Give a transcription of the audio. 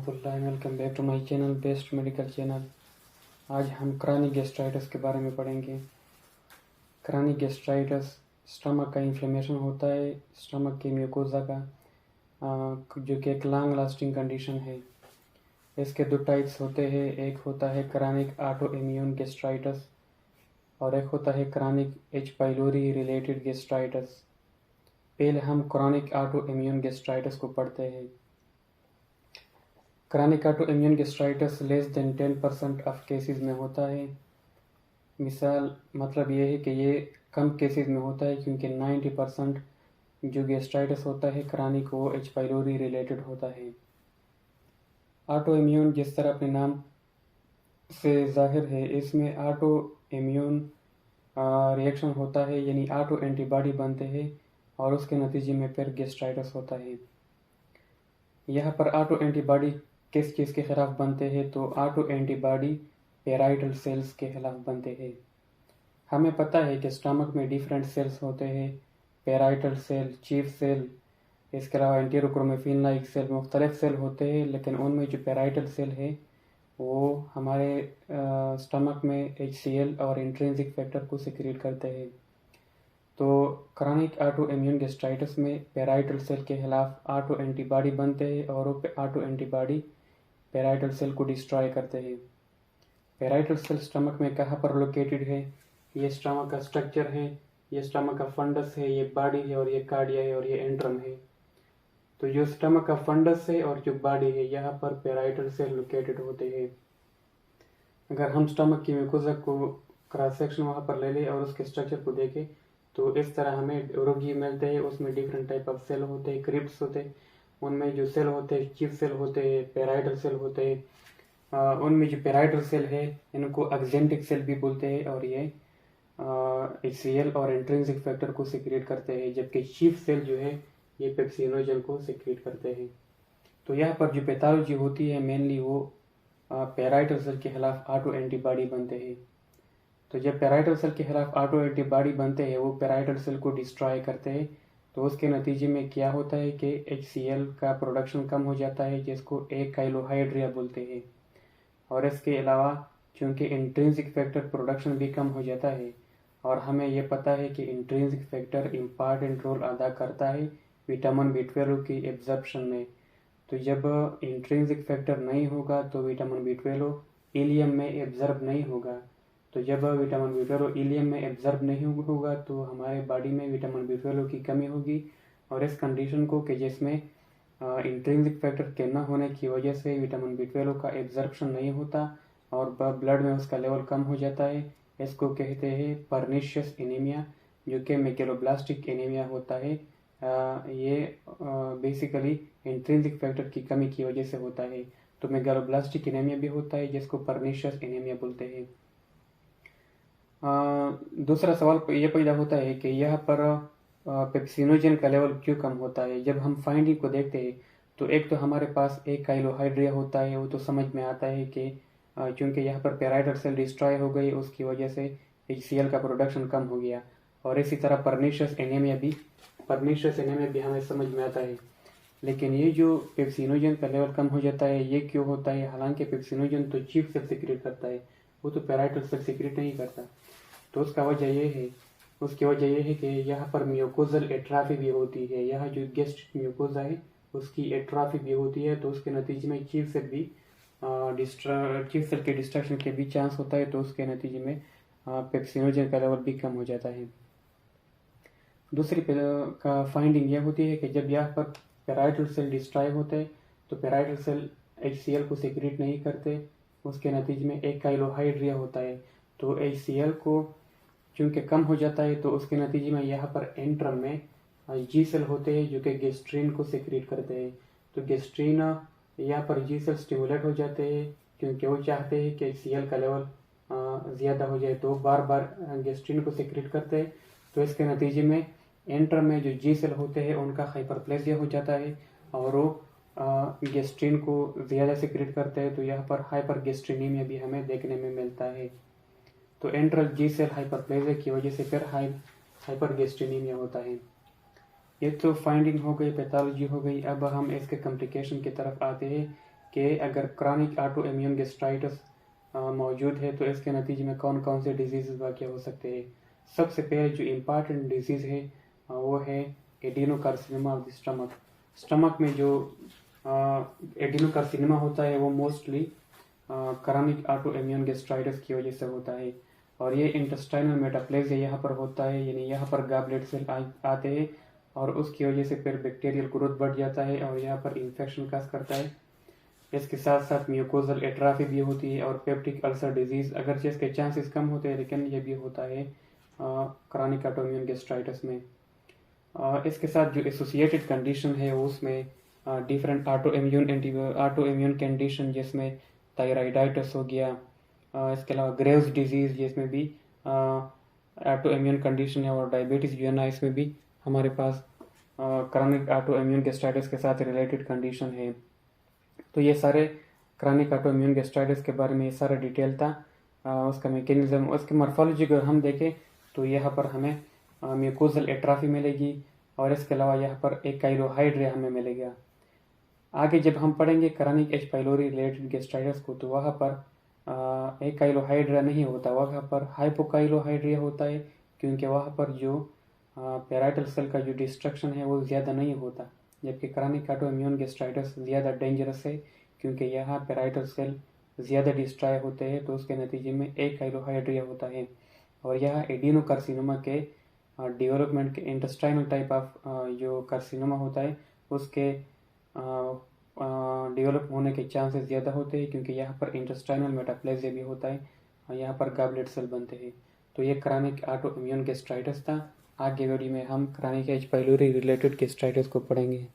रहमतुल्लाह। Welcome back to my channel best medical channel. आज हम क्रॉनिक गैस्ट्राइटिस के बारे में पढ़ेंगे। क्रॉनिक गैस्ट्राइटिस स्टमक का इन्फ्लेमेशन होता है, स्टमक के म्यूकोजा का, जो कि एक लॉन्ग लास्टिंग कंडीशन है। इसके दो टाइप्स होते हैं, एक होता है क्रॉनिक ऑटो इम्यून गैस्ट्राइटिस और एक होता है chronic H pylori related gastritis. पहले हम क्रॉनिक ऑटो इम्यून गैस्ट्राइटिस को पढ़ते हैं। Chronic auto immune gastritis less than 10% of cases में होता है। मिसाल मतलब ये है कि ये कम केसेस में होता है, क्योंकि 90% जो गैस्ट्राइटिस होता है क्रॉनिक वो एच पाइलोरी रिलेटेड होता है। ऑटो इम्यून जिस तरह अपने नाम से जाहिर है, इसमें ऑटो इम्यून रिएक्शन होता है, यानी ऑटो एंटीबॉडी बनते हैं और उसके नतीजे में फिर गैस्ट्राइटिस होता है। यहाँ पर ऑटो एंटीबॉडी किस चीज़ के खिलाफ बनते हैं, तो ऑटो एंटीबॉडी पैराइटल सेल्स के खिलाफ बनते हैं। हमें पता है कि स्टमक में डिफरेंट सेल्स होते हैं, पैराइटल सेल, चीफ सेल, इसके अलावा एंटेरोक्रोमेफिन लाइक सेल, मुख्तलिफ सेल होते हैं, लेकिन उनमें जो पैराइटल सेल है वो हमारे स्टमक में HCl और इंट्रिंसिक फैक्टर को सिक्रीट करते हैं। तो क्रॉनिक ऑटो इम्यून गैस्ट्राइटिस में पैराइटल सेल के खिलाफ ऑटो एंटीबॉडी बनते हैं और वो ऑटो एंटीबॉडी पैराइटल सेल को डिस्ट्रॉय करते हैं। पैराइटल सेल स्टमक में कहाँ पर लोकेटेड है? ये स्टमक का स्ट्रक्चर है, ये स्टमक का फंडस है, ये बॉडी है और ये कार्डिया है और ये एंट्रम है। तो जो स्टमक का फंडस है और जो बॉडी है, यहाँ पर पैराइटल सेल लोकेटेड होते हैं। अगर हम स्टमक की म्यूकोजा को क्रॉस सेक्शन वहाँ पर ले लें और उसके स्ट्रक्चर को देखें तो इस तरह हमें रोगी मिलते हैं। उसमें डिफरेंट टाइप ऑफ सेल होते हैं, क्रिप्स होते हैं, उनमें जो सेल होते हैं चीफ सेल होते हैं, पैराइटल सेल होते हैं। उनमें जो पैराइटल सेल है इनको एक्जेंटिक सेल भी बोलते हैं और ये HCl और इंट्रिंसिक फैक्टर को सिक्रेट करते हैं, जबकि चीफ सेल जो है ये पेप्सिनोजन को सिक्रेट करते हैं। तो यहाँ पर जो पैथोलॉजी होती है मेनली वो पैराइटल सेल के खिलाफ ऑटो एंटीबॉडी बनते हैं। तो जब पैराइटल सेल के खिलाफ ऑटो एंटीबॉडी बनते हैं, वो पैराइटल सेल को डिस्ट्रॉय करते हैं, तो उसके नतीजे में क्या होता है कि HCl का प्रोडक्शन कम हो जाता है, जिसको एकाइलोहाइड्रिया बोलते हैं। और इसके अलावा चूँकि इंट्रिंसिक फैक्टर प्रोडक्शन भी कम हो जाता है, और हमें यह पता है कि इंट्रिंसिक फैक्टर इम्पॉर्टेंट रोल अदा करता है विटामिन B12 की एब्जॉर्प्शन में। तो जब इंट्रिंसिक फैक्टर नहीं होगा तो विटामिन B12 इलियम में एब्जॉर्ब नहीं होगा। तो जब विटामिन B12 इलियम में एब्जॉर्ब नहीं होगा तो हमारे बॉडी में विटामिन B12 की कमी होगी, और इस कंडीशन को कि जिसमें इंट्रिंसिक फैक्टर के न होने की वजह से विटामिन B12 का एब्जॉर्प्शन नहीं होता और ब्लड में उसका लेवल कम हो जाता है, इसको कहते हैं परनिशियस एनीमिया, जो कि मेगलोब्लास्टिक एनीमिया होता है। ये बेसिकली इंट्रिंसिक फैक्टर की कमी की वजह से होता है। तो मेगलोब्लास्टिक एनीमिया भी होता है, जिसको परनिशियस एनीमिया बोलते हैं। दूसरा सवाल ये पैदा होता है कि यहाँ पर पेप्सिनोजन का लेवल क्यों कम होता है। जब हम फाइंडिंग को देखते हैं तो एक तो हमारे पास एक काइलोहाइड्रिया होता है, वो तो समझ में आता है कि चूँकि यहाँ पर पैराइटल सेल डिस्ट्रॉय हो गई, उसकी वजह से HCl का प्रोडक्शन कम हो गया। और इसी तरह परनिशियस एनीमिया भी हमें समझ में आता है। लेकिन ये जो पेप्सिनोजन का लेवल कम हो जाता है, ये क्यों होता है? हालांकि पेप्सिनोजन तो चीफ सेल सिक्रेट करता है, वो तो पैराइटल सेल सिक्रेट नहीं करता। तो उसकी वजह यह है कि यहाँ पर म्यूकोजल एट्राफी भी होती है। यहाँ जो गेस्ट म्यूकोजा है उसकी एट्राफी भी होती है, तो उसके नतीजे में चीफ सेल के डिस्ट्रक्शन के भी चांस होता है, तो उसके नतीजे में पेप्सिनोजन का लेवल भी कम हो जाता है। दूसरी का फाइंडिंग यह होती है कि जब यहाँ पर पैराइटल सेल डिस्ट्रॉय होते हैं तो पैराइटल सेल HCl को सिक्रेट नहीं करते, उसके नतीजे में एक काइलोहाइड्रिया होता है। तो HCl को चूँकि कम हो जाता है, तो उसके नतीजे में यहाँ पर एंट्रम में G सेल होते हैं जो कि गेस्ट्रिन को सिक्रेट करते हैं। तो गेस्ट्रिन यहाँ पर G सेल स्टिमुलेट हो जाते हैं, क्योंकि वो चाहते हैं कि HCl का लेवल ज़्यादा हो जाए, तो बार बार गेस्ट्रिन को सिक्रेट करते हैं। तो इसके नतीजे में एंट्रम में जो G सेल होते हैं उनका हाइपरप्लेसिया हो जाता है और वो गेस्ट्रिन को ज़्यादा सिक्रेट करते हैं। तो यहाँ पर हाइपरगेस्ट्रिनीमिया भी हमें देखने में मिलता है। तो एंट्रल G सेल हाइपरप्लेसिया की वजह से फिर हाइपरगेस्ट्रिनीमिया होता है। ये तो फाइंडिंग हो गई, पैथोलॉजी हो गई। अब हम इसके कॉम्प्लिकेशन की तरफ आते हैं कि अगर क्रॉनिक ऑटो इम्यून गैस्ट्राइटिस मौजूद है तो इसके नतीजे में कौन कौन से डिजीज़ वाक़ हो सकते हैं। सबसे पहले जो इम्पॉर्टेंट डिजीज़ है वो है adenocarcinoma of the stomach. Stomach में जो एडिनोकार्सिनोमा होता है वो mostly chronic auto immune gastritis की वजह से होता है, और ये इंटेस्टाइनल मेटाप्लेजिया यहाँ पर होता है, यानी यहाँ पर गॉबलेट सेल आते हैं और उसकी वजह से फिर बैक्टीरियल ग्रोथ बढ़ जाता है और यहाँ पर इन्फेक्शन काज करता है। इसके साथ साथ म्यूकोजल एट्राफी भी होती है और पेप्टिक अल्सर डिजीज़, अगरचे इसके चांसेस कम होते हैं लेकिन ये भी होता है क्रॉनिक ऑटो इम्यून गैस्ट्राइटिस में। इसके साथ जो एसोसिएटेड कंडीशन है उसमें डिफरेंट ऑटो इम्यून कंडीशन जिसमें थायराइडाइटिस हो गया, इसके अलावा ग्रेव्स डिजीज़ जिसमें भी ऑटो इम्यून कंडीशन है, और डायबिटीज़ जो है ना इसमें भी हमारे पास क्रॉनिक ऑटो इम्यून गैस्ट्राइटिस के साथ रिलेटेड कंडीशन है। तो ये सारे क्रॉनिक ऑटो इम्यून गैस्ट्राइटिस के बारे में ये सारा डिटेल था। उसका मैकेनिज्म, उसकी मॉर्फोलॉजी अगर हम देखें तो यहाँ पर हमें म्यूकोजल एट्राफी मिलेगी और इसके अलावा यहाँ पर एक काइलोहाइड्रिया हमें मिलेगा। आगे जब हम पढ़ेंगे chronic H pylori related gastritis को तो वहाँ पर एक काइलोहाइड्रिया नहीं होता, वहाँ पर हाइपोकाइलोहाइड्रिया होता है, क्योंकि वहाँ पर जो पैराइटल सेल का जो डिस्ट्रक्शन है वो ज़्यादा नहीं होता, जबकि क्रॉनिक ऑटो इम्यून गैस्ट्राइटिस ज़्यादा डेंजरस है क्योंकि यहाँ पैराइटल सेल ज़्यादा डिस्ट्रॉय होते हैं, तो उसके नतीजे में एक काइलोहाइड्रिया होता है। और यह एडिनोकार्सिनोमा के डेवलपमेंट के इंटेस्टाइनल टाइप ऑफ जो कार्सिनोमा होता है उसके डेवलप होने के चांसेस ज़्यादा होते हैं, क्योंकि यहाँ पर इंटेस्टाइनल मेटाप्लेजिया भी होता है और यहाँ पर गॉबलेट सेल बनते हैं। तो ये क्रॉनिक ऑटो इम्यून गैस्ट्राइटिस था। आगे वीडियो में हम chronic H pylori related gastritis को पढ़ेंगे।